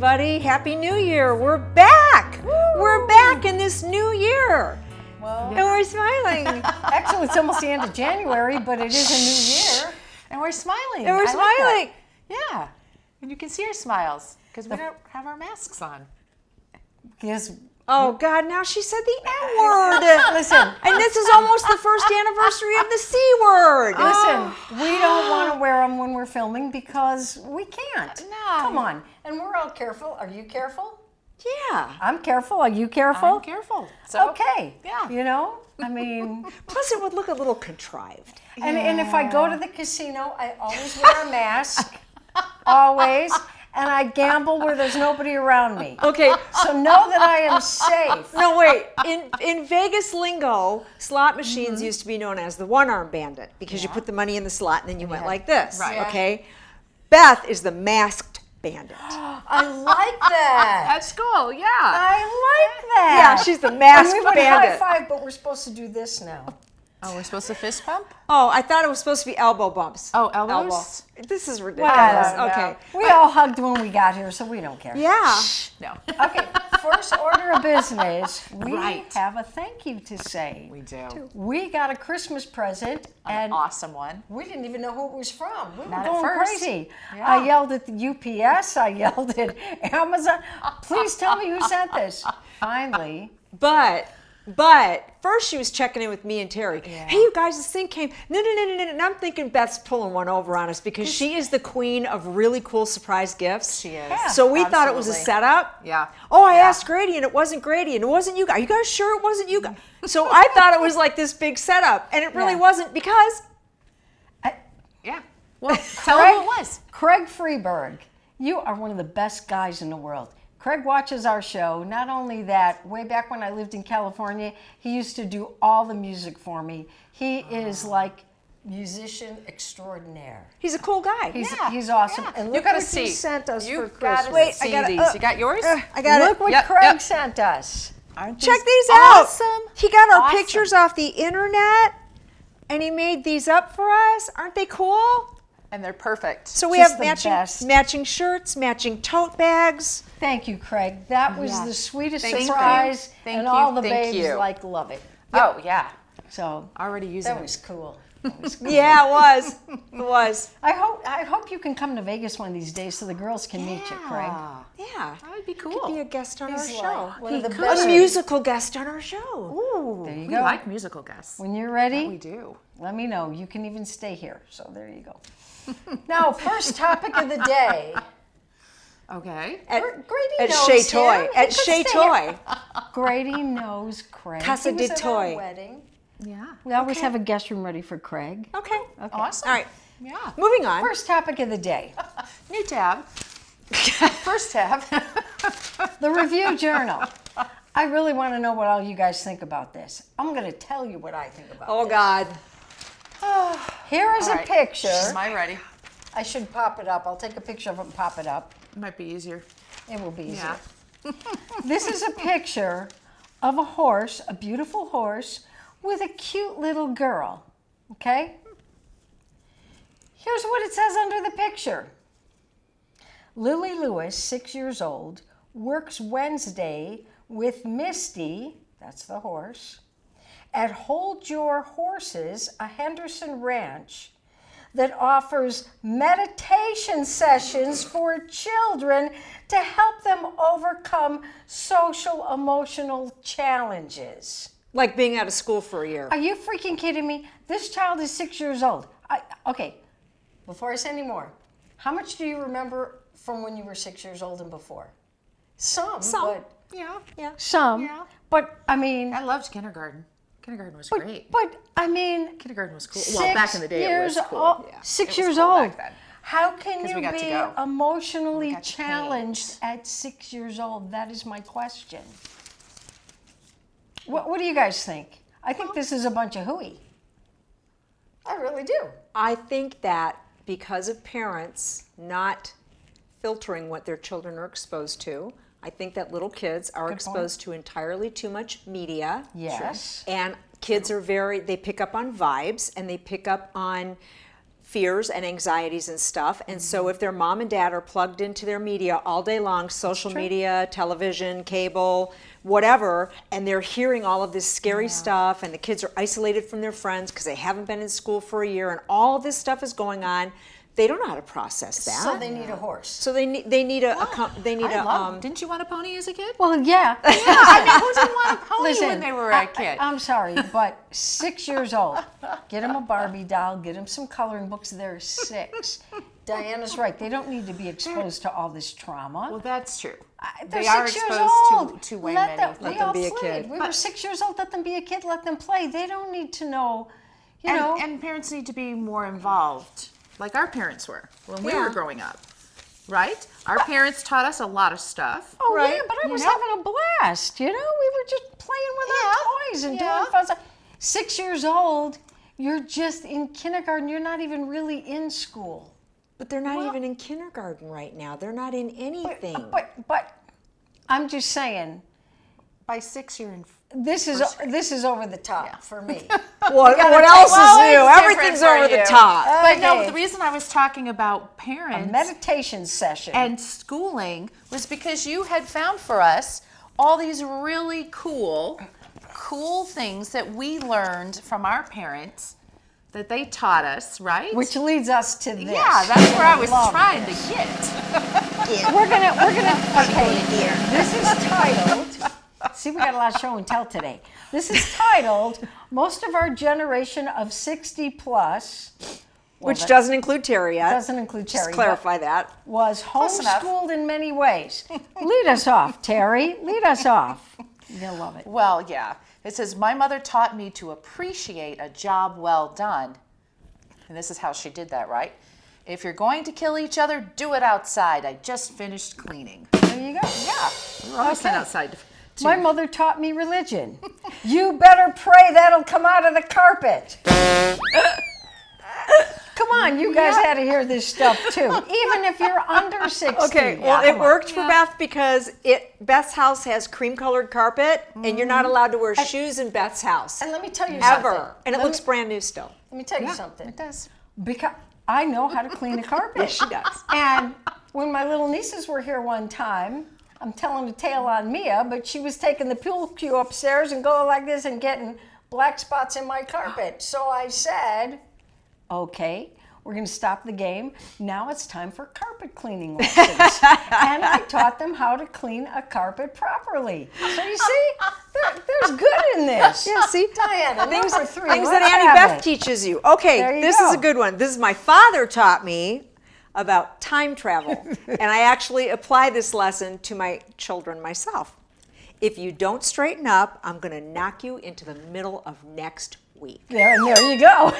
everybody. Happy New Year. We're back. Woo! We're back in this new year. Well, and we're smiling. Actually, it's almost the end of January, but it is a new year. And we're smiling. And we're smiling. Yeah. And you can see our smiles because we don't have our masks on. Yes. Oh, God, now she said the N word. Listen. And this is almost the first anniversary of the C word. Listen, we don't want to wear them when we're filming because we can't. No. Come on. And we're all careful. Are you careful? Yeah. I'm careful. Are you careful? I'm careful. So, okay. Yeah. You know, I mean. Plus, it would look a little contrived. And if I go to the casino, I always wear a mask. Always. And I gamble where there's nobody around me. Okay. So know that I am safe. No, wait. In Vegas lingo, slot machines used to be known as the one-arm bandit because you put the money in the slot and then you went like this. Right. Okay. Beth is the masked bandit. I like that. That's cool. Yeah. I like that. Yeah, she's the masked and we went bandit. high five, but we're supposed to do this now. Oh, we're supposed to fist bump? Oh, I thought it was supposed to be elbow bumps. Oh, elbows? This is ridiculous. Well, Okay. We all hugged when we got here, so we don't care. Yeah. No. Okay, first order of business. We Right. have a thank you to say. We do. We got a Christmas present, An and awesome one. we didn't even know who it was from. We were Not at going first. crazy. Yeah. I yelled at the UPS. I yelled at Amazon. Please tell me who sent this. Finally. But first she was checking in with me and Terry. Hey, you guys, this thing came. No. And I'm thinking Beth's pulling one over on us because she is the queen of really cool surprise gifts. She is. Yeah. So we thought it was a Absolutely. setup. Yeah. Oh, I asked Grady and it wasn't Grady and it wasn't you guys. Are you guys sure it wasn't you guys? So I thought it was like this big setup and it really Yeah. wasn't because Yeah. Well, tell them who it was. Craig Freeberg, you are one of the best guys in the world. Craig watches our show. Not only that, way back when I lived in California, he used to do all the music for me. He is like musician extraordinaire. he's a cool guy. He's awesome. And You look gotta what see. he sent us You for gotta Christmas. Wait, see I gotta- these. You got yours? I got Look it. what Yep, Craig yep. sent us. Aren't Check these awesome? out. He got our Awesome. pictures off the internet and he made these up for us. Aren't they cool? And they're perfect. So we Just have the best. matching shirts, matching tote bags. Thank you, Craig. That was Yeah. the sweetest Thank you. surprise. Thank and you. all the Thank babes you. like love it. Oh, yeah. So Already using that it. was cool. That was cool. Yeah, it was. It was. I hope you can come to Vegas one of these days so the girls can meet you, Craig. Yeah. That would be cool. Could be a guest on He's our like show. one of the He best. A musical guest on our show. Ooh, There you we go. like musical guests. When you're ready, We do. let me know. You can even stay here. So there you go. Now, first topic of the day. Okay. Grady At knows Shea him. Toy. He At could Shea stay Toy. here. Grady knows Craig. Casa He was de at our Toy. wedding. Yeah. We always Okay. have a guest room ready for Craig. Okay. Awesome. All right. Yeah. Moving on. First topic of the day. New tab. First tab. The Review Journal. I really want to know what all you guys think about this. I'm going to tell you what I think about Oh, this. God. Here is All a right. picture. Am I ready? I should pop it up. I'll take a picture of it and pop it up. Might be easier. It will be easier. Yeah. This is a picture of a horse, a beautiful horse, with a cute little girl. Okay? Here's what it says under the picture. Lily Lewis, 6 years old, works Wednesday with Misty, that's the horse, at Hold Your Horses, a Henderson ranch that offers meditation sessions for children to help them overcome social emotional challenges. Like being out of school for a year. Are you freaking kidding me? This child is 6 years old. Okay, before I say any more, how much do you remember from when you were 6 years old and before? Some. But Yeah. some. Yeah. But I mean, I loved kindergarten. Kindergarten was great. but I mean, Kindergarten was cool. Well, back in the day, it was cool. Old, Yeah. 6 It was years cool old. back then. How can 'Cause you we got to be go. emotionally We got to challenged at 6 years old? That is my question. What do you guys think? I think this is a bunch of hooey. I really do. I think that because of parents not filtering what their children are exposed to, I think that little kids are exposed to entirely too much media. Yes. And kids are they pick up on vibes and they pick up on fears and anxieties and stuff. And so if their mom and dad are plugged into their media all day long, social media, television, cable, whatever, and they're hearing all of this scary stuff, and the kids are isolated from their friends because they haven't been in school for a year, and all this stuff is going on, they don't know how to process that. So they need a horse. So they need Didn't you want a pony as a kid? Well, yeah. I mean, who didn't want a pony Listen, when they were a kid? I'm sorry, but 6 years old. Get them a Barbie doll, get them some coloring books. They're 6. Diana's right. They don't need to be exposed to all this trauma. Well, that's true. They're They are 6 years exposed old. to way Let many them, things. we all be a played. kid. We were 6 years old. Let them be a kid. Let them play. They don't need to know, you know. And parents need to be more involved, like our parents were when we were growing up, right? Our parents taught us a lot of stuff. Oh, right? yeah, but I You was know? having a blast. You know, we were just playing with our toys and doing fun stuff. 6 years old, you're just in kindergarten. You're not even really in school. But they're not even in kindergarten right now. They're not in anything. But I'm just saying, By 6, you're in. this is over the top for me. what else is new? it's Everything's different for over the you. top. But no, Okay. the reason I was talking about A parents meditation session. and schooling was because you had found for us all these really cool things that we learned from our parents that they taught us, right? which leads us to this. yeah, that's where I was Love trying this. to get. We're gonna okay. This is titled. See, we got a lot of show and tell today. This is titled "Most of Our Generation of 60 Plus." Which that doesn't include Terry yet. doesn't include Terry. Just clarify that. Was Close enough. homeschooled in many ways. Lead us off, Terry. Lead us off. You'll love it. Well, yeah. It says, my mother taught me to appreciate a job well done. And this is how she did that, right? If you're going to kill each other, do it outside. I just finished cleaning. There you go. Yeah. We were always sent Okay. outside to My mother taught me religion. You better pray that'll come out of the carpet. Come on, you guys had to hear this stuff too, even if you're under 60. Okay, well, Yeah, it come on. worked for Beth because Beth's house has cream-colored carpet, and you're not allowed to wear shoes in Beth's house And let me tell you something. ever, and it looks brand new still. Let me tell you something. It does. Because I know how to clean a carpet. Yes, she does. And when my little nieces were here one time, I'm telling a tale on Mia, but she was taking the pool cue upstairs and going like this and getting black spots in my carpet. So I said, okay, we're going to stop the game. Now it's time for carpet cleaning lessons. And I taught them how to clean a carpet properly. So you see, there's good in this. Yeah, see? Diana, Things number 3. that let's Annie have Beth it. teaches you. Okay, There you this is go. a good one. This is my father taught me about time travel, and I actually apply this lesson to my children myself. If you don't straighten up, I'm going to knock you into the middle of next week. There you go.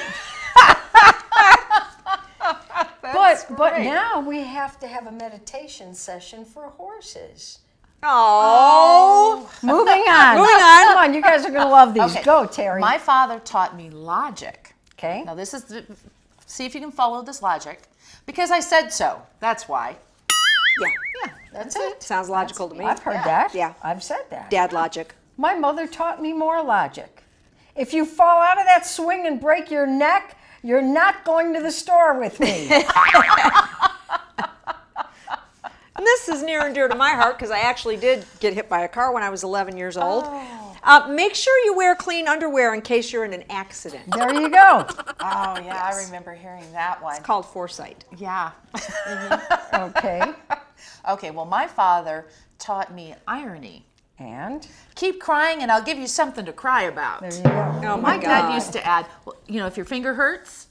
But now we have to have a meditation session for horses. Oh, Moving on. Moving on. Come on, you guys are going to love these. Okay. Go, Terry. My father taught me logic. Okay. Now this is, see if you can follow this logic. Because I said so. That's why. yeah, Yeah, that's it. sounds logical to me. I've heard that. Yeah. I've said that. Dad logic. My mother taught me more logic. If you fall out of that swing and break your neck, you're not going to the store with me. And this is near and dear to my heart because I actually did get hit by a car when I was 11 years old. Make sure you wear clean underwear in case you're in an accident. There you go. Oh, yeah, I remember hearing that one. It's called foresight. Yeah. Okay. Okay, well, my father taught me irony. And Keep crying and I'll give you something to cry about. there you go. Oh My my dad God. used to add, well, you know, if your finger hurts,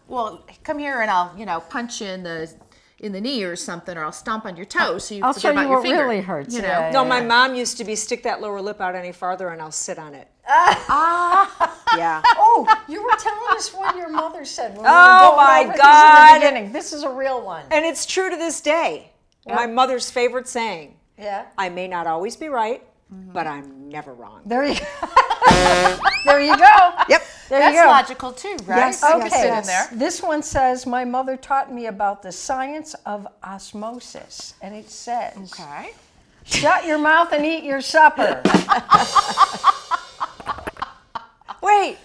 well, come here and I'll, you know, punch you in the knee or something, or I'll stomp on your toe so you I'll forget show about you your what finger. really hurts. You know? Yeah, No, yeah, my yeah. mom used to be stick that lower lip out any farther and I'll sit on it. Yeah. Oh, you were telling us what your mother said when we Oh, were going my over this God. in the beginning. This is a real one. And it's true to this day. My mother's favorite saying, Yeah. I may not always be right, but I'm never wrong. There you There you go. Yep. There That's you go. logical too, right? Yes, I can yes, sit yes. in there. This one says, my mother taught me about the science of osmosis. And it says, Okay. shut your mouth and eat your supper. Wait.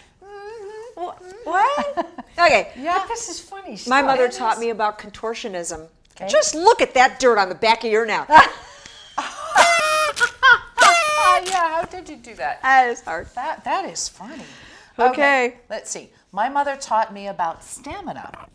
What? Okay. Yeah. But this is funny stuff. My mother It taught is. me about contortionism. Okay. Just look at that dirt on the back of your neck. Yeah, how did you do that? That is hard. That is funny. Okay. Let's see. My mother taught me about stamina.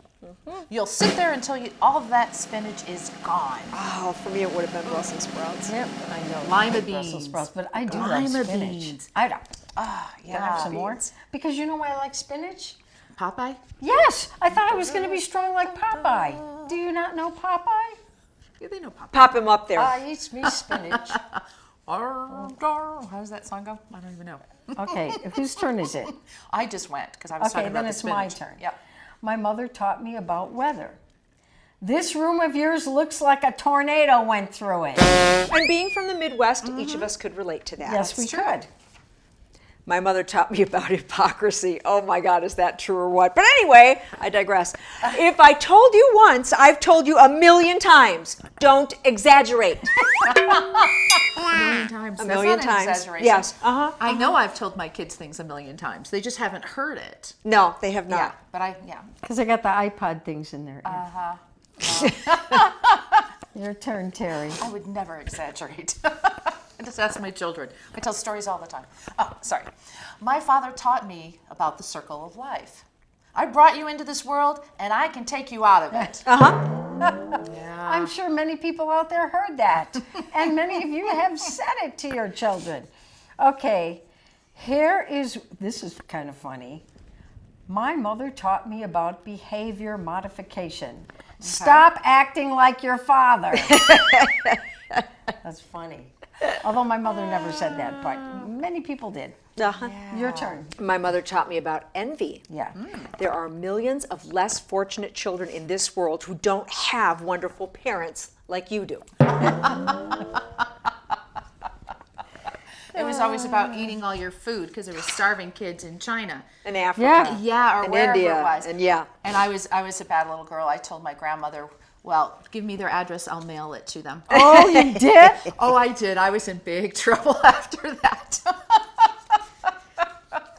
You'll sit there until all of that spinach is gone. Oh, for me it would have been Brussels sprouts. Yep, I know. Lima Brussels beans. sprouts, but I do Lima like spinach. beans. I don't. Ah, Can I have some more? Because you know why I like spinach? Popeye? Yes, I thought I was going to be strong like Popeye. Do you not know Popeye? Yeah, they know Popeye. Pop him up there. I eats me spinach. How does that song go? I don't even know. Okay, whose turn is it? I just went because I was Okay, talking about then the it's my spinach. turn. Yep. My mother taught me about weather. This room of yours looks like a tornado went through it. And being from the Midwest, each of us could relate to that. Yes, we true. could. My mother taught me about hypocrisy. Oh my God, is that true or what? But anyway, I digress. If I told you once, I've told you 1,000,000 times. Don't exaggerate. A million times. A That's million not an times. exaggeration. Yes. Uh-huh. I know I've told my kids things 1,000,000 times. They just haven't heard it. No, they have Yeah, not. but Because I got the iPod things in there. Uh-huh. Your turn, Terry. I would never exaggerate. I just ask my children. I tell stories all the time. Oh, sorry. My father taught me about the circle of life. I brought you into this world, and I can take you out of it. I'm sure many people out there heard that. And many of you have said it to your children. Okay, this is kind of funny. My mother taught me about behavior modification. Stop acting like your father. That's funny. Although my mother never said that, but many people did. Uh-huh. Your turn. My mother taught me about envy. Yeah. There are millions of less fortunate children in this world who don't have wonderful parents like you do. It was always about eating all your food because there were starving kids in China. In Africa. Yeah. Yeah, or In wherever India. it was. And yeah. And I was a bad little girl. I told my grandmother, well, give me their address, I'll mail it to them. Oh, you did? Oh, I did. I was in big trouble after that.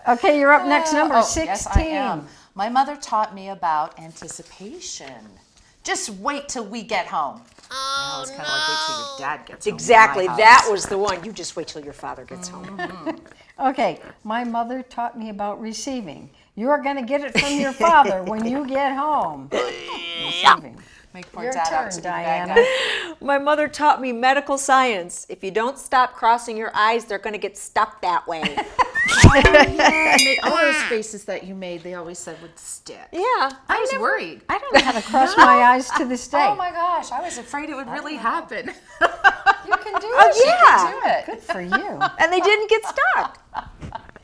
Okay, you're up next, number 16. Yes, I am. My mother taught me about anticipation. Just wait till we get home. Oh, it's kind of like wait till your dad gets home. Exactly. in my That house. was the one. You just wait till your father gets home. Okay, my mother taught me about receiving. You're going to get it from your father when you get home. Receiving. Make poor Your dad out turn, to be the bad Diana. guy. My mother taught me medical science. If you don't stop crossing your eyes, they're going to get stuck that way. All those faces that you made, they always said would stick. Yeah. I was worried. I don't know how to cross my eyes to this day. Oh my gosh, I was afraid it would really happen. You can do Oh, it. yeah. Do it. Good for you. And they didn't get stuck.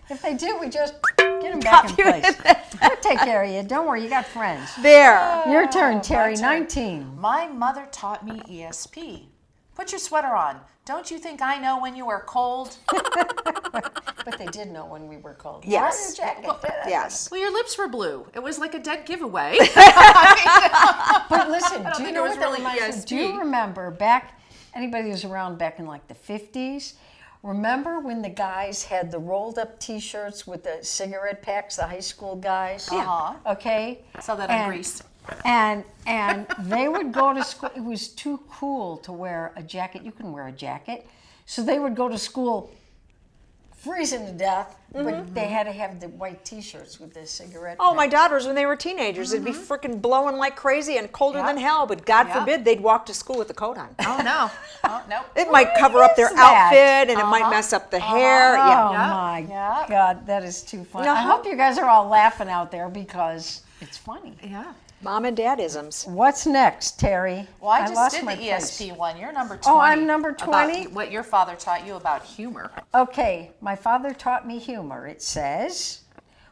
If they do, we just get them back in Pop you in place. We'll take care of you. Don't worry, you got friends. There. Your turn, Terry, turn. 19. My mother taught me ESP. Put your sweater on. Don't you think I know when you are cold? But they did know when we were cold. Yes. Wear your jacket. Yes. Well, your lips were blue. It was like a dead giveaway. But listen, do you think know it was what that really reminds me? Do you ESP. remember anybody who was around back in like the 50s? Remember when the guys had the rolled up T-shirts with the cigarette packs, the high school guys? Uh-huh. Okay. Saw that on Grease. And they would go to school. It was too cool to wear a jacket. You can wear a jacket. So they would go to school freezing to death, but they had to have the white T-shirts with the cigarette Oh, my packs. daughters, when they were teenagers, it'd be freaking blowing like crazy and colder Yeah. than hell, but God Yeah. forbid they'd walk to school with a coat on. Oh, no. Oh, no. It might cover up their is that? outfit and it might mess up the hair. Oh Yeah. Yeah. my Yeah. God, that is too funny. No. I hope you guys are all laughing out there because it's funny. Yeah. Mom and dad isms. What's next, Terry? Well, I just lost did my the place. ESP one. You're number 20. Oh, I'm number About 20? what your father taught you about humor. Okay, my father taught me humor. It says,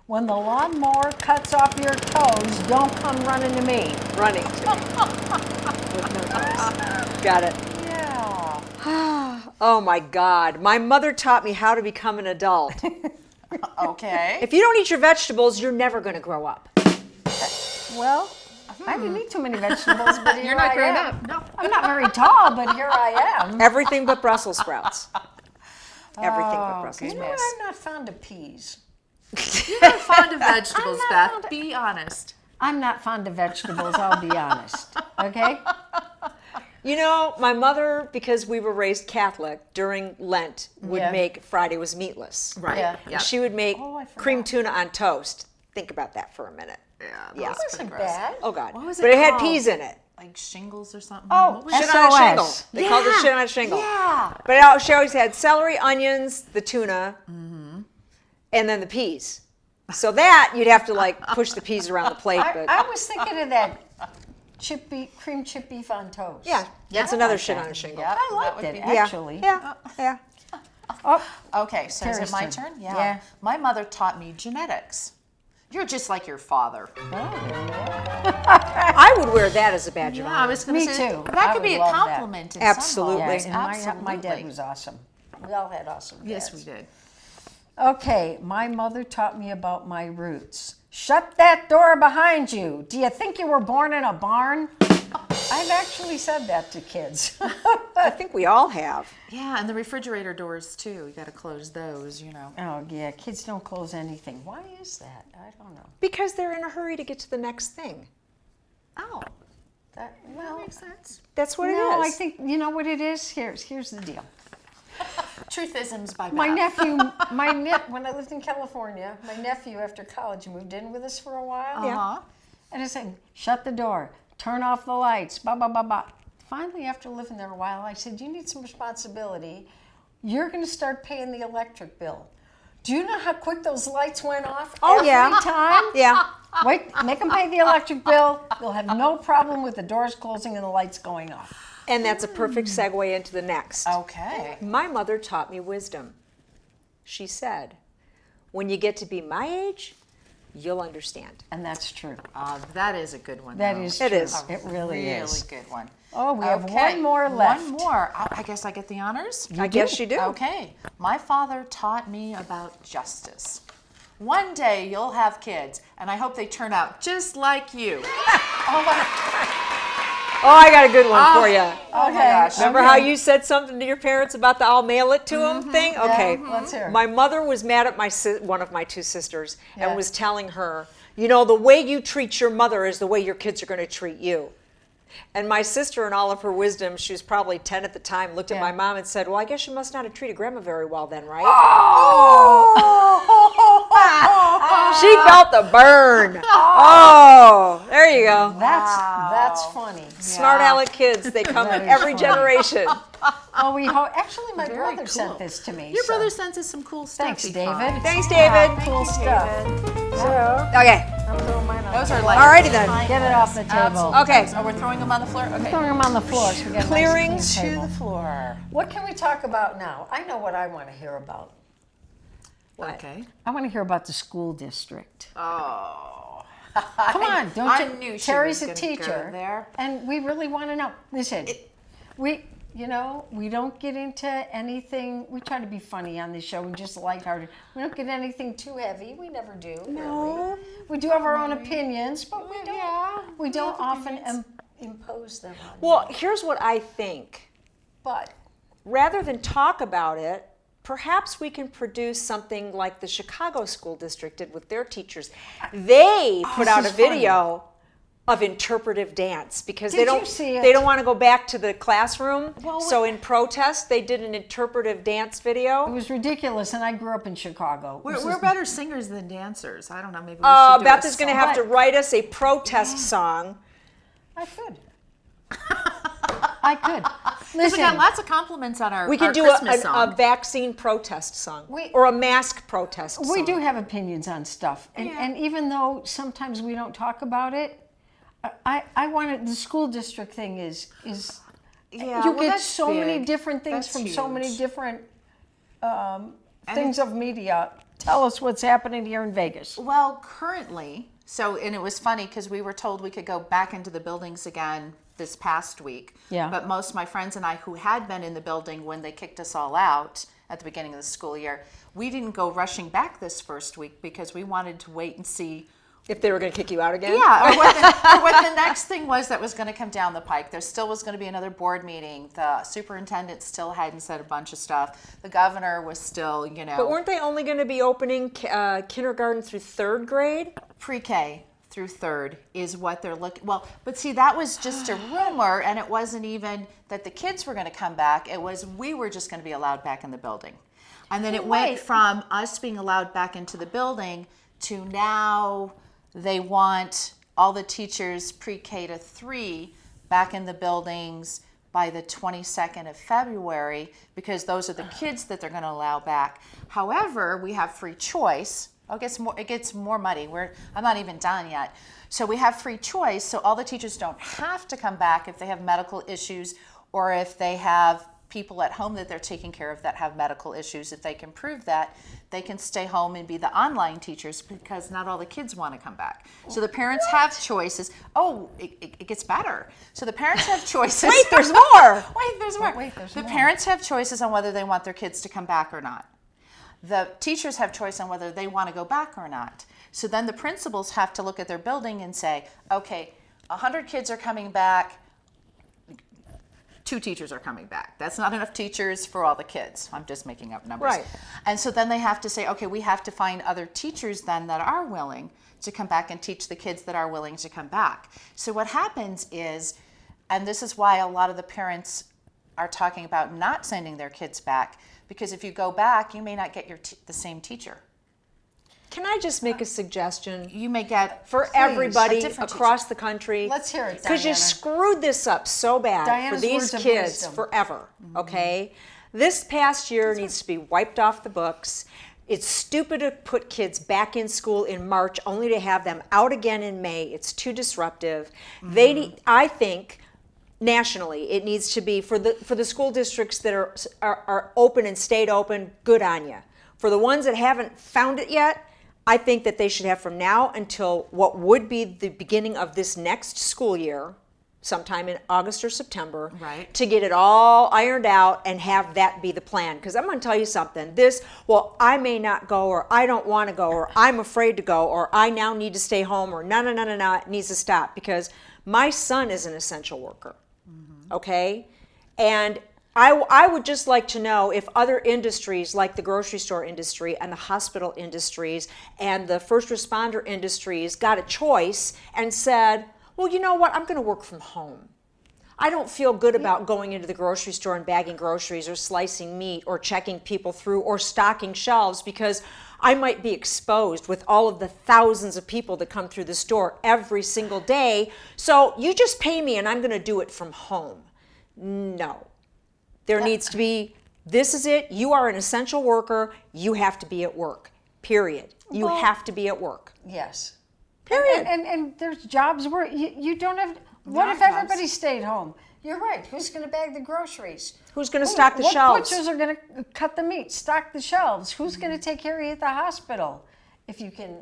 when the lawnmower cuts off your toes, don't come running to me. Running to me. With no toes. Got it. Yeah. Oh my God. My mother taught me how to become an adult. Okay. If you don't eat your vegetables, you're never going to grow up. Well, I didn't eat too many vegetables, but here You're not I grown am. up. No. I'm not very tall, but here I am. Everything but Brussels sprouts. Everything but Oh, Brussels You know sprouts. what? I'm not fond of peas. You're not fond of vegetables, Beth. Be honest. I'm not fond of vegetables, I'll be honest. Okay? You know, my mother, because we were raised Catholic, during Lent would Yeah. make Friday was meatless. Right. Yeah. Yep. She would make Oh, I forgot. cream tuna on toast. Think about that for a minute. Yeah. Yeah. That Wasn't bad. Oh God. What was it but it had called? peas in it. Like shingles or something. Oh, What was it? Shit on a SOS. shingle. They called it shit on a shingle. Yeah. But she always had celery, onions, the tuna, and then the peas. So that you'd have to like push the peas around the plate. But I was thinking of that cream chip beef on toast. yeah, that's I another like shit that. on a shingle. Yep, I that liked would it, be- Yeah. actually. Yeah. Yeah. Oh, Okay, so is Terry's it my turn. turn? Yeah. My mother taught me genetics. You're just like your father. I would wear that as a badge of Yeah, I honor. was going to Me say too. that I could be would a love that. compliment. In Absolutely. Some yeah, homes. and my dad Absolutely. was awesome. We all had awesome dads. Yes, we did. Okay, my mother taught me about my roots. Shut that door behind you. Do you think you were born in a barn? I've actually said that to kids. I think we all have. Yeah, and the refrigerator doors too. You got to close those, you know. Oh, yeah, kids don't close anything. Why is that? I don't know. Because they're in a hurry to get to the next thing. Oh, That, that well, makes sense. That's what no, it I is. think, you know what it is? Here's the deal. Truthisms by My Beth. nephew, when I lived in California, my nephew after college moved in with us for a while. Uh-huh. And I said, shut the door, turn off the lights, blah, blah, blah, blah. Finally, after living there a while, I said, you need some responsibility. You're going to start paying the electric bill. Do you know how quick those lights went off every yeah. time? Yeah. Wait, make them pay the electric bill. You'll have no problem with the doors closing and the lights going off. And that's a perfect segue into the next. Okay. My mother taught me wisdom. She said, when you get to be my age, you'll understand. And that's true. That is a good one. That though. is It true. is. It really is. Really good one. Oh, we have Okay, one more left. One more. I guess I get the honors. I guess you do. Okay. My father taught me about justice. One day you'll have kids, and I hope they turn out just like you. Oh, I got a good one for you. Oh my gosh. Remember how you said something to your parents about the I'll mail it to them thing? Okay. Let's hear it. My mother was mad at one of my two sisters Yeah. and was telling her, you know, the way you treat your mother is the way your kids are going to treat you. And my sister, in all of her wisdom, she was probably 10 at the time, looked at Yeah. my mom and said, well, I guess you must not have treated grandma very well then, right? She felt the burn. Oh, there you go. That's funny. Smart aleck kids, they come in is every funny. generation. Oh, we actually my Very brother cool. sent this to me. Your so- brother sends us some cool stuff. Thanks, he David. finds. Thanks, David. Cool stuff. Okay, I'm throwing mine on Those the are floor. like Alrighty then. Get it off the table. Absolutely. Okay. So we're throwing them on the floor. Okay. Throwing them on the floor. So we got a Clearing nice clean To table. the floor. What can we talk about now? I know what I want to hear about. Okay. I want to hear about the school district. Oh. Come on, don't I you? knew she Terry's was a gonna go teacher, there. and we really want to know. Listen, we don't get into anything. We try to be funny on this show and just lighthearted. We don't get anything too heavy. We never do. No. Really. We do have our own opinions, but we don't. Yeah, we don't often impose them on. Well, here's what I think. But Rather than talk about it, perhaps we can produce something like the Chicago School District did with their teachers. They put out a this is funny. video of interpretive dance because Did you see it? they don't want to go back to the classroom. Well, So in protest, they did an interpretive dance it video. was ridiculous, and I grew up in Chicago. We're better singers than dancers. I don't know. Maybe we should do Beth a is going to song. have to write us a protest song. I could. I could. 'Cause we Listen, got lots of compliments on our We could our do Christmas a song. vaccine protest song We- or a mask protest song. we do have opinions on stuff, and even though sometimes we don't talk about it, I wanted the school district thing is Yeah, you well, get that's so many big. different things That's from so many huge. different things of media. Tell us what's happening here in Vegas. Well, currently, and it was funny because we were told we could go back into the buildings again this past week. Yeah. But most of my friends and I who had been in the building when they kicked us all out at the beginning of the school year, we didn't go rushing back this first week because we wanted to wait and see If they were going to kick you out again? Yeah, or what the next thing was that was going to come down the pike. There still was going to be another board meeting. The superintendent still hadn't said a bunch of stuff. The governor was still, But weren't they only going to be opening kindergarten through third grade? Pre-K through third is what they're looking. Well, but see, that was just a rumor, and it wasn't even that the kids were going to come back. It was we were just going to be allowed back in the building. And then it went from us being allowed back into the building to now they want all the teachers pre-K to 3 back in the buildings by the 22nd of February, because those are the kids that they're going to allow back. However, we have free choice. Oh, it gets more muddy. I'm not even done yet. So we have free choice, so all the teachers don't have to come back if they have medical issues or if they have people at home that they're taking care of that have medical issues. If they can prove that, they can stay home and be the online teachers, because not all the kids want to come back. So the parents have choices. Oh, it gets better. So the parents have choices. Wait, there's more. The parents have choices on whether they want their kids to come back or not. The teachers have choice on whether they want to go back or not. So then the principals have to look at their building and say, okay, 100 kids are coming back, 2 teachers are coming back. That's not enough teachers for all the kids. I'm just making up numbers. Right. And so then they have to say, okay, we have to find other teachers then that are willing to come back and teach the kids that are willing to come back. So what happens is, and this is why a lot of the parents are talking about not sending their kids back, because if you go back, you may not get the same teacher. Can I just make a suggestion? You may get for everybody across the country. Let's hear it, because you screwed this up so bad Diana's for these kids forever. Okay, this past year needs to be wiped off the books. It's stupid to put kids back in school in March only to have them out again in May. It's too disruptive. They need, I think, nationally, it needs to be for the school districts that are open and stayed open. Good on you. For the ones that haven't found it yet, I think that they should have from now until what would be the beginning of this next school year, sometime in August or September, right, to get it all ironed out and have that be the plan. Because I'm going to tell you something. Well, I may not go, or I don't want to go, or I'm afraid to go, or I now need to stay home, or no, it needs to stop. Because my son is an essential worker, okay? And I would just like to know if other industries like the grocery store industry and the hospital industries and the first responder industries got a choice and said, well, you know what, I'm going to work from home. I don't feel good about going into the grocery store and bagging groceries or slicing meat or checking people through or stocking shelves, because I might be exposed with all of the thousands of people that come through the store every single day. So you just pay me and I'm going to do it from home. No. There needs to be, this is it, you are an essential worker, you have to be at work, period. You have to be at work. Yes. Period. And there's jobs where you don't have, what if everybody stayed home? You're right, who's going to bag the groceries? Who's going to stock the what shelves? Butchers are going to cut the meat, stock the shelves? Who's going to take care of you at the hospital? If you can.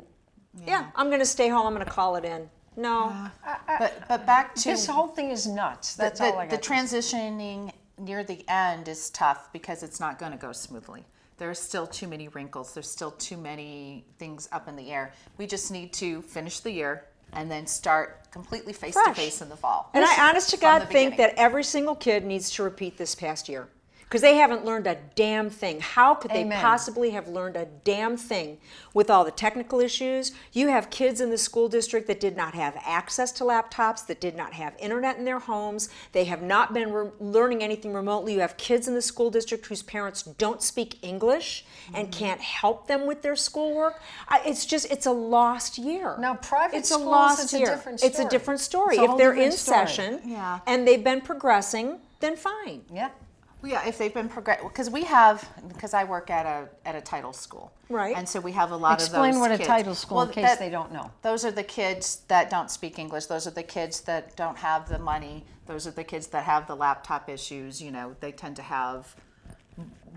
Yeah, I'm going to stay home, I'm going to call it in. No. But back to this whole thing is nuts. That's all I got. The transitioning near the end is tough because it's not going to go smoothly. There are still too many wrinkles. There's still too many things up in the air. We just need to finish the year and then start completely face to face in the fall. And I honest to God think that every single kid needs to repeat this past year, because they haven't learned a damn thing. How could they possibly have learned a damn thing with all the technical issues? You have kids in the school district that did not have access to laptops, that did not have internet in their homes. They have not been learning anything remotely. You have kids in the school district whose parents don't speak English and can't help them with their schoolwork. It's a lost year. Now, private it's schools, a lost it's year. a different story. It's a different story. It's a If whole they're different in story. session and they've been progressing, then fine. Yeah. Yeah, if they've been because I work at a title school, right? And so we have a lot of those. Explain what kids. a title school, in case they don't know. Those are the kids that don't speak English. Those are the kids that don't have the money. Those are the kids that have the laptop issues. You know, they tend to have.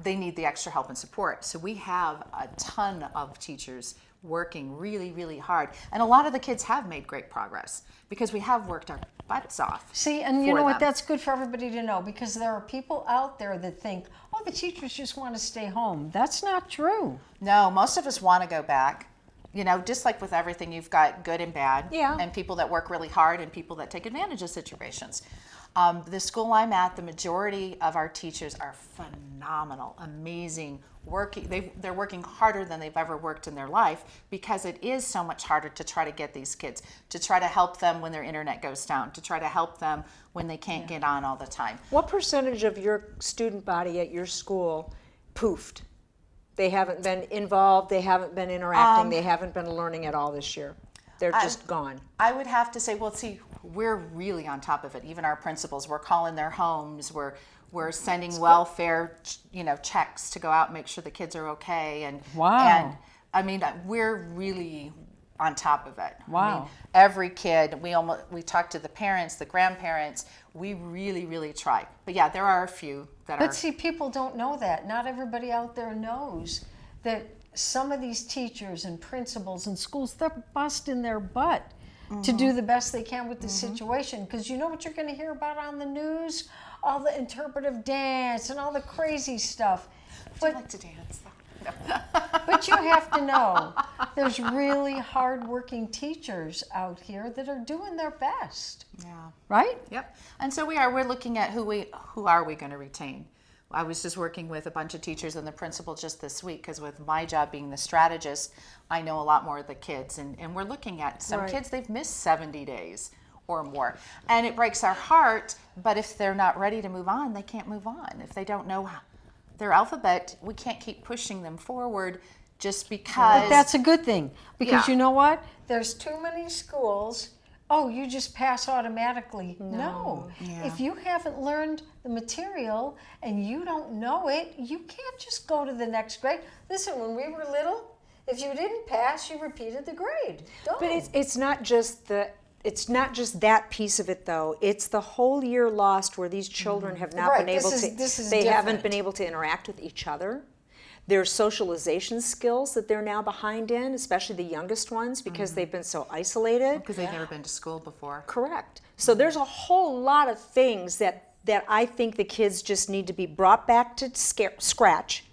They need the extra help and support. So we have a ton of teachers working really, really hard, and a lot of the kids have made great progress because we have worked our butts off. See, and you know what? That's good for everybody to know, because there are people out there that think, oh, the teachers just want to stay home. That's not true. No, most of us want to go back. You know, just like with everything, you've got good and bad, Yeah. and people that work really hard and people that take advantage of situations. The school I'm at, the majority of our teachers are phenomenal, amazing, they're working harder than they've ever worked in their life, because it is so much harder to try to get these kids, to try to help them when their internet goes down, to try to help them when they can't get on all the time. What percentage of your student body at your school poofed? They haven't been involved, they haven't been interacting, they haven't been learning at all this year. They're just gone. I would have to say, well, see, we're really on top of it. Even our principals, we're calling their homes, we're sending welfare, checks to go out and make sure the kids are okay. And Wow. And I mean, we're really on top of it. Wow. I mean, every kid, we talk to the parents, the grandparents. We really, really try. But yeah, there are a few that are. But see, people don't know that. Not everybody out there knows that some of these teachers and principals and schools, they're busting their butt to do the best they can with the situation. Because you know what you're going to hear about on the news? All the interpretive dance and all the crazy stuff. I like to dance, though. But you have to know, there's really hardworking teachers out here that are doing their best. Yeah. Right? Yep. And so we're looking at who are we going to retain. I was just working with a bunch of teachers and the principal just this week, because with my job being the strategist, I know a lot more of the kids, and we're looking at some kids, they've missed 70 days or more. And it breaks our heart, but if they're not ready to move on, they can't move on. If they don't know their alphabet, we can't keep pushing them forward just because. But that's a good thing, because Yeah. you know what? There's too many schools. Oh, you just pass automatically. No. Yeah. If you haven't learned the material and you don't know it, you can't just go to the next grade. Listen, when we were little, if you didn't pass, you repeated the grade. But it's not just that piece of it, though. It's the whole year lost where these children have not Right, been able this to. is they haven't different. been able to interact with each other. Their socialization skills that they're now behind in, especially the youngest ones, because they've been so isolated. Because they've never been to school before. Correct. So there's a whole lot of things that I think the kids just need to be brought back to scratch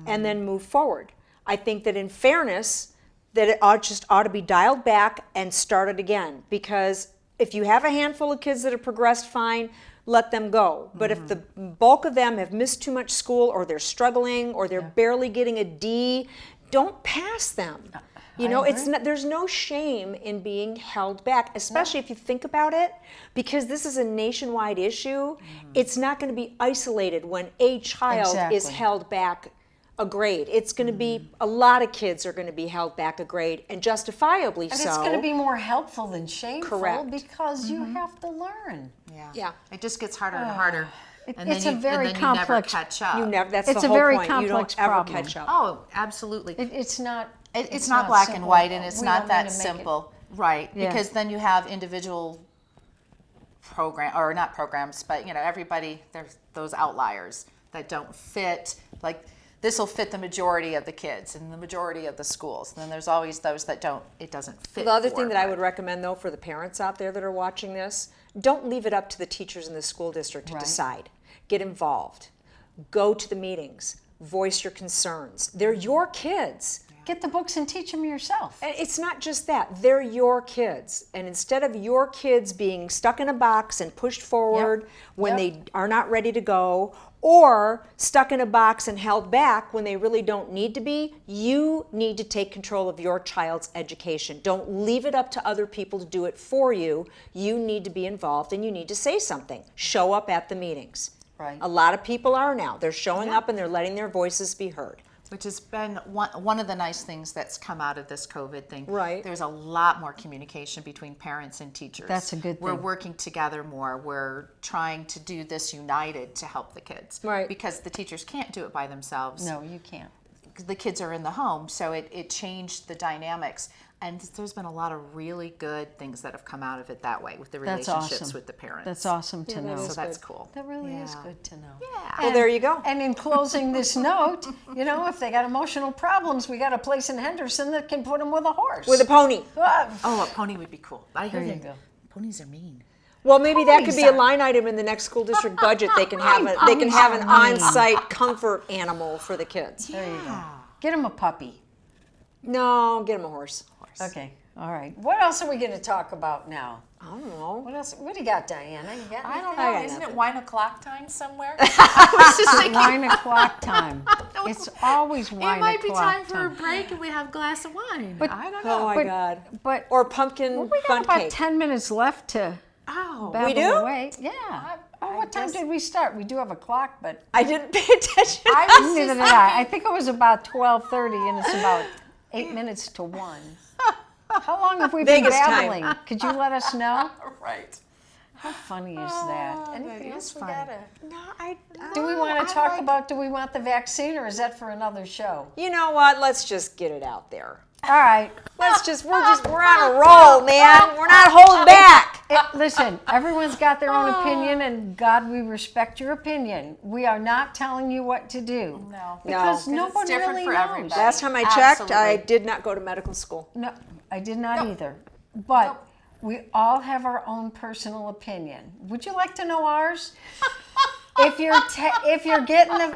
and then move forward. I think that in fairness, that it ought to be dialed back and started again. Because if you have a handful of kids that have progressed fine, let them go. But if the bulk of them have missed too much school, or they're struggling, or they're barely getting a D, don't pass them. You know, there's no shame in being held back, especially if you think about it, because this is a nationwide issue. It's not going to be isolated when a child is Exactly. held back a grade. It's going to be, a lot of kids are going to be held back a grade, and justifiably And so. it's going to be more helpful than shameful. Correct. Because you have to learn. Yeah. It just gets harder and harder. And it's then a very and then you never complex- catch up. That's It's the a whole very point. You complex don't ever problem. catch up. Oh, absolutely. It's not. It's not black and simple. white, and it's We not don't that mean to make it- simple, right? Yeah. Because then you have individual not programs, but everybody. There's those outliers that don't fit. Like this will fit the majority of the kids and the majority of the schools. And then there's always those that don't. It doesn't fit. The other for, thing that I but- would recommend, though, for the parents out there that are watching this, don't leave it up to the teachers in the school district to Right. decide. Get involved. Go to the meetings. Voice your concerns. They're your kids. Get the books and teach them yourself. And it's not just that. They're your kids. And instead of your kids being stuck in a box and pushed forward when they are not ready to go, or stuck in a box and held back when they really don't need to be, you need to take control of your child's education. Don't leave it up to other people to do it for you. You need to be involved, and you need to say something. Show up at the meetings. Right. A lot of people are now. They're showing up and they're letting their voices be heard. Which has been one of the nice things that's come out of this COVID thing. Right. There's a lot more communication between parents and teachers. That's a good We're thing. working together more. We're trying to do this united to help the kids. Right. Because the teachers can't do it by themselves. No, you can't. The kids are in the home, so it changed the dynamics. And there's been a lot of really good things that have come out of it that way, with the That's relationships awesome. with the parents. That's awesome to know. So that's cool. That really is Yeah. good to know. Yeah. Well, there you go. And in closing this note, if they got emotional problems, we got a place in Henderson that can put them with a horse. With a pony. Ah, Oh, a pony would be cool. I hear There you go. Ponies are mean. Well, maybe that could be a Ponies are- line item in the next school district budget. They can have an are mean. on-site comfort animal for the kids. There you go. Get them a puppy. No, get him a horse. Okay, all right. What else are we going to talk about now? I don't know. What else? What do you got, Diana? You got I don't I know. got Isn't it nothing. wine o'clock time somewhere? I was just thinking. 9 o'clock time. It's always 9 o'clock It might be time for a break and we have a glass of wine. But- I don't know. Oh my But- God. But Or pumpkin we got bun about cake. 10 minutes left to Oh, babble We do? away. Yeah. I What time guess- did we start? We do have a clock, but I didn't pay attention. I was neither just did I. I think it was about 12:30, and it's about 8 minutes to 1. How long have we been Vegas time. babbling? Could you let us know? right. How funny is that? Anything is else we funny. gotta? No, I Do we want to talk about? Do we want the vaccine, or is that for another show? You know what? Let's just get it out there. All right. We're on a roll, man. We're not holding back. Listen, everyone's got their own opinion, and God, we respect your opinion. We are not telling you what to do. No. Because No. nobody different really for knows. everybody. Last time I checked, I Absolutely. did not go to medical school. No, I did not either. But we all have our own personal opinion. Would you like to know ours? If you're getting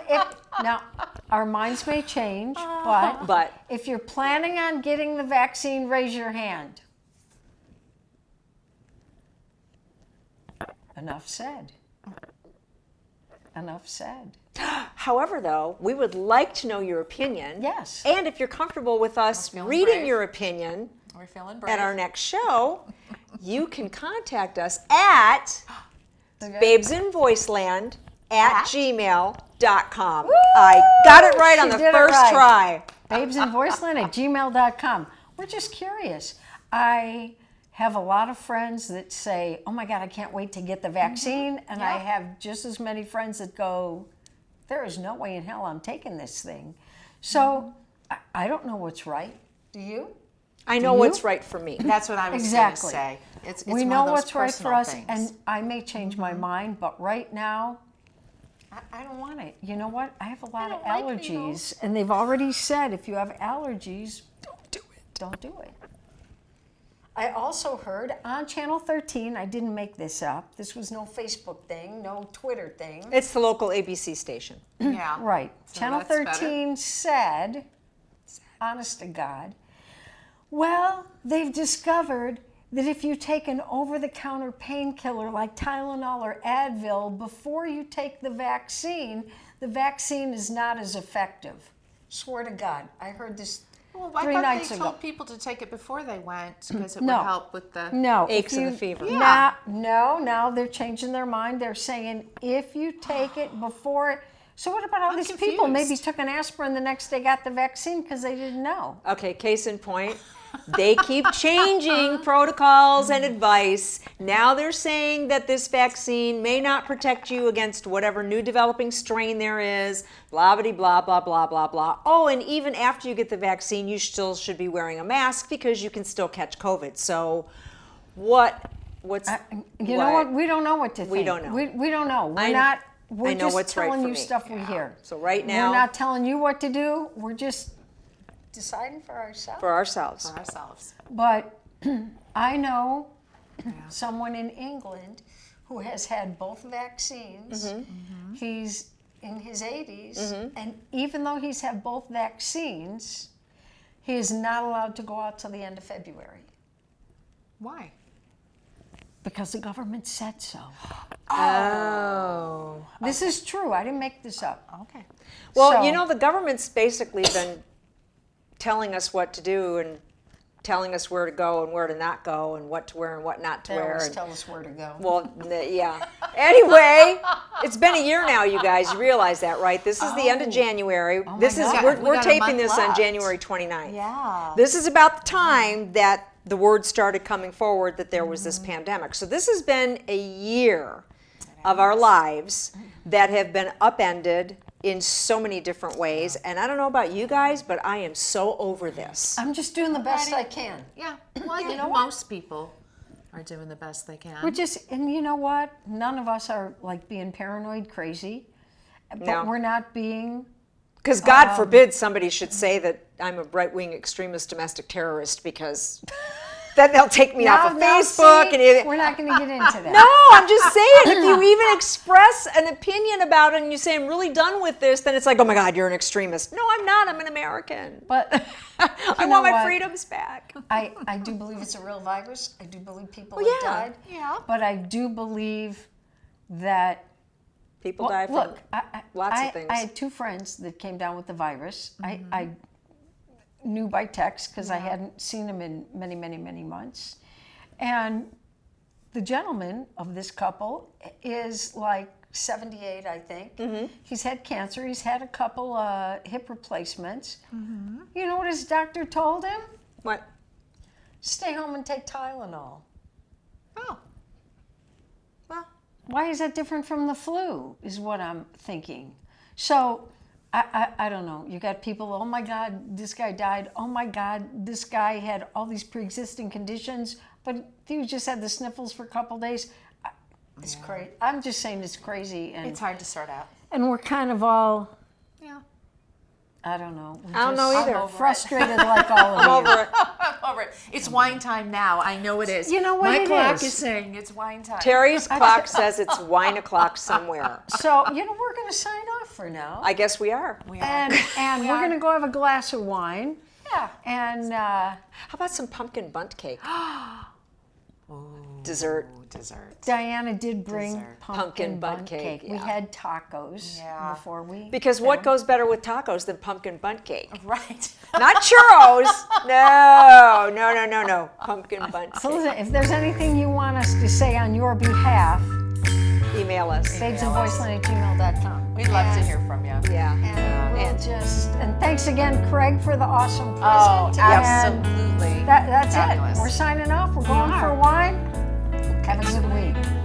now, our minds may change, But if you're planning on getting the vaccine, raise your hand. Enough said. Enough said. however, though, we would like to know your opinion. Yes. And if you're comfortable with us feeling reading brave. your opinion We're feeling brave. at our next show, you can contact us at Okay. babesinvoiceland@gmail.com. I got it right on She the did it first right. try. babesinvoiceland@gmail.com. We're just curious. I have a lot of friends that say, oh my God, I can't wait to get the vaccine. And I Yeah. have just as many friends that go, there is no way in hell I'm taking this thing. So I don't know what's right. Do you? I know you? what's right for me. That's what I was Exactly. going to say. It's We one know of those what's right for personal us, things. and I may change my mind, but right now, I don't want it. You know what? I have a lot of don't like allergies, and they've already said if you have allergies, don't do it. Don't do it. I also heard on Channel 13, I didn't make this up. This was no Facebook thing, no Twitter thing. It's the local ABC station. yeah. Right. So Channel that's better. 13 said, honest to God, well, they've discovered that if you take an over-the-counter painkiller like Tylenol or Advil before you take the vaccine is not as effective. Swear to God, I heard this Well, I 3 thought nights they ago. told people to take it before they went because it No. would help with the. No, Aches if and you- the fever. Yeah. No, they're changing their mind. They're saying if you take it before. So what about all I'm these people? Maybe confused. took an aspirin the next day, got the vaccine because they didn't know. Okay, case in point, they keep changing protocols and advice. Now they're saying that this vaccine may not protect you against whatever new developing strain there is, blah, blah, blah, blah, blah, blah, blah. Oh, and even after you get the vaccine, you still should be wearing a mask because you can still catch COVID. So what's... You know what? We don't know what to think. We don't know. We don't know. We're I- not. We're I know just what's right telling for you me. stuff we hear. So right now- we're not telling you what to do. We're just deciding for ourselves. For ourselves. For ourselves. But I know someone in England who has had both vaccines. Mm-hmm. He's in his 80s, and even though he's had both vaccines, he is not allowed to go out till the end of February Why? because the government said so. Oh. This is true. I didn't make this up. Okay. Well, So- you know, the government's basically been telling us what to do and telling us where to go and where to not go and what to wear and what not to They wear. always and- tell us where to go. Well, yeah. Anyway, it's been a year now, you guys. You realize that, right? This is the end of January. my This is God. we're, We we're got a taping month this on left. January 29th. Yeah. This is about the time that the word started coming forward that there was this pandemic. So this has been a year of our lives that have been upended in so many different ways. And I don't know about you guys, but I am so over this. I'm just doing the best I can. Yeah. Well, I think most people are doing the best they can. We're just, and you know what? None of us are like being paranoid crazy, but No. we're not being. Because God forbid somebody should say that I'm a right-wing extremist domestic terrorist because then they'll take me off of Facebook. See, we're not going to get into that. No, I'm just saying, if you even express an opinion about it and you say, I'm really done with this, then it's like, oh my God, you're an extremist. No, I'm not. I'm an American. But I want my freedoms back. I do believe it's a real virus. I do believe people Well, have died. Yeah. But I do believe that People die from look, lots of things. I had 2 friends that came down with the virus. I knew by text because I hadn't seen them in many, many, many months. And the gentleman of this couple is like 78, I think. He's had cancer. He's had a couple hip replacements. You know what his doctor told him? What? Stay home and take Tylenol. Oh. Well, Why is that different from the flu, is what I'm thinking. So, I don't know. You got people, oh my God, this guy died. Oh my God, this guy had all these pre-existing conditions, but he just had the sniffles for a couple days. It's crazy. I'm just saying it's crazy. And It's hard to sort out. And we're kind of all, Yeah. I don't know. I don't know either. Frustrated like all of you. I'm over it. I'm over it. It's wine time now. I know it is. You know what My it clock is. is saying it's wine time. Terry's clock says it's wine o'clock somewhere. So, we're going to sign off for now. I guess we are. We are. And we're going to go have a glass of wine. Yeah. And How about some pumpkin bundt cake? Dessert. Dessert. Diana did bring Dessert. pumpkin bundt cake. We yeah. had tacos Yeah. before we. Because what goes better with tacos than pumpkin bundt cake? Right. Not churros. No. Pumpkin bundt So cake. listen, if there's anything you want us to say on your behalf, Email us. babesandvoiceland@gmail.com. We'd love to hear from you. Yeah. And we'll And- and thanks again, Craig, for the awesome present. Oh, And absolutely. that's Fabulous. it. We're signing off. We're going for wine. Have a good week.